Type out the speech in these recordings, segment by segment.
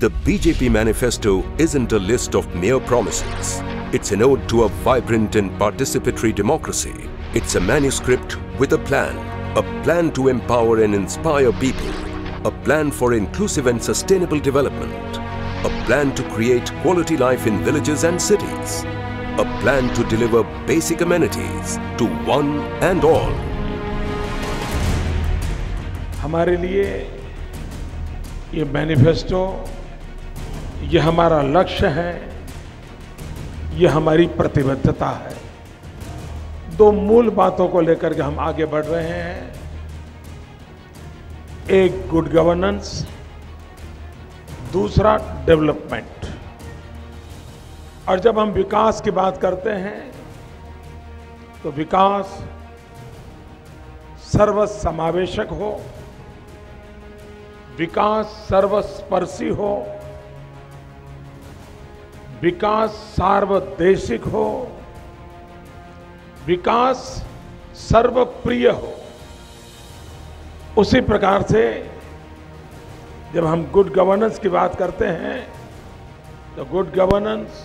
The BJP manifesto isn't a list of mere promises. It's an ode to a vibrant and participatory democracy. It's a manuscript with a plan to empower and inspire people, a plan for inclusive and sustainable development, a plan to create quality life in villages and cities, a plan to deliver basic amenities to one and all. हमारे लिए ये manifesto, ये हमारा लक्ष्य है, ये हमारी प्रतिबद्धता है। दो मूल बातों को लेकर के हम आगे बढ़ रहे हैं। एक गुड गवर्नेंस, दूसरा डेवलपमेंट। और जब हम विकास की बात करते हैं तो विकास सर्वसमावेशक हो, विकास सर्वस्पर्शी हो, विकास सार्वदेशिक हो, विकास सर्वप्रिय हो। उसी प्रकार से जब हम गुड गवर्नेंस की बात करते हैं तो गुड गवर्नेंस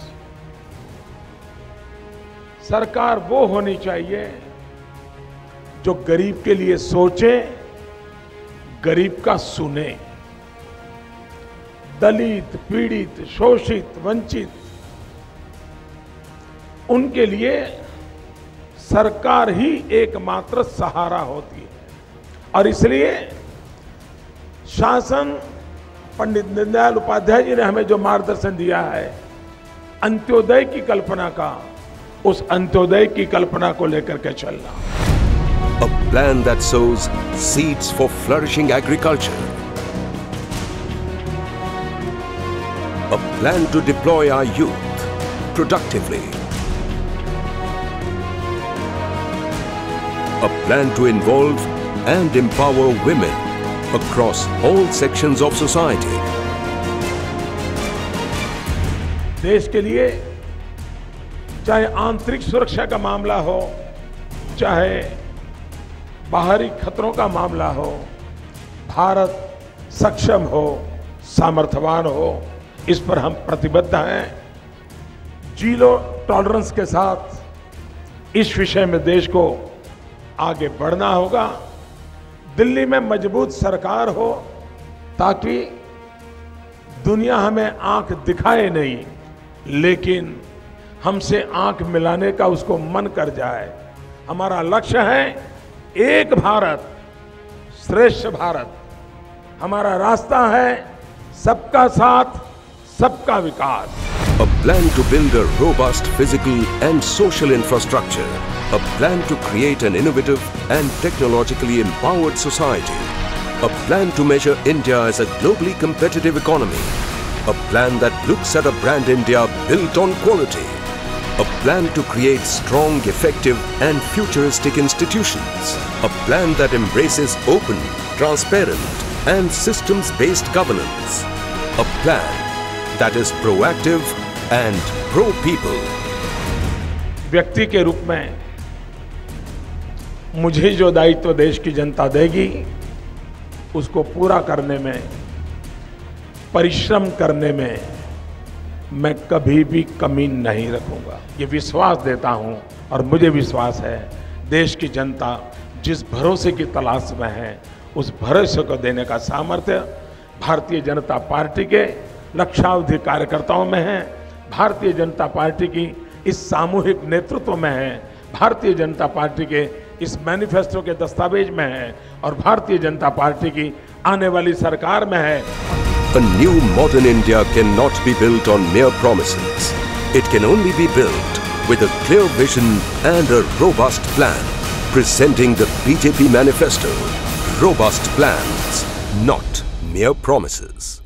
सरकार वो होनी चाहिए जो गरीब के लिए सोचे, गरीब का सुने। दलित, पीड़ित, शोषित, वंचित, उनके लिए सरकार ही एकमात्र सहारा होती है। और इसलिए शासन, पंडित दीनदयाल उपाध्याय जी ने हमें जो मार्गदर्शन दिया है अंत्योदय की कल्पना का, उस अंत्योदय की कल्पना को लेकर के चलना। A plan that sows seeds for flourishing agriculture. A plan to deploy our youth productively. A plan to involve and empower women across all sections of society. देश के लिए चाहे आंतरिक सुरक्षा का मामला हो, चाहे बाहरी खतरों का मामला हो, भारत सक्षम हो, सामर्थ्यवान हो, इस पर हम प्रतिबद्ध हैं। जीरो टॉलरेंस के साथ इस विषय में देश को आगे बढ़ना होगा। दिल्ली में मजबूत सरकार हो ताकि दुनिया हमें आंख दिखाए नहीं, लेकिन हमसे आंख मिलाने का उसको मन कर जाए। हमारा लक्ष्य है एक भारत श्रेष्ठ भारत। हमारा रास्ता है सबका साथ, सबका विकास। A plan to build a robust physical and social infrastructure. A plan to create an innovative and technologically empowered society. A plan to measure India as a globally competitive economy. A plan that looks at a brand India built on quality. A plan to create strong, effective and futuristic institutions. A plan that embraces open, transparent and systems-based governance. A plan that is proactive and pro-people. व्यक्ति के रूप में मुझे जो दायित्व देश की जनता देगी, उसको पूरा करने में, परिश्रम करने में मैं कभी भी कमी नहीं रखूंगा। ये विश्वास देता हूं और मुझे विश्वास है देश की जनता जिस भरोसे की तलाश में है, उस भरोसे को देने का सामर्थ्य भारतीय जनता पार्टी के लक्षावधि कार्यकर्ताओं में है, भारतीय जनता पार्टी की इस सामूहिक नेतृत्व में है, भारतीय जनता पार्टी के इस मैनिफेस्टो के दस्तावेज में है और भारतीय जनता पार्टी की आने वाली सरकार में है। A new modern India cannot be built on mere promises. It can only be built with a clear vision and a robust plan. Presenting the BJP manifesto. Robust plans, not mere promises.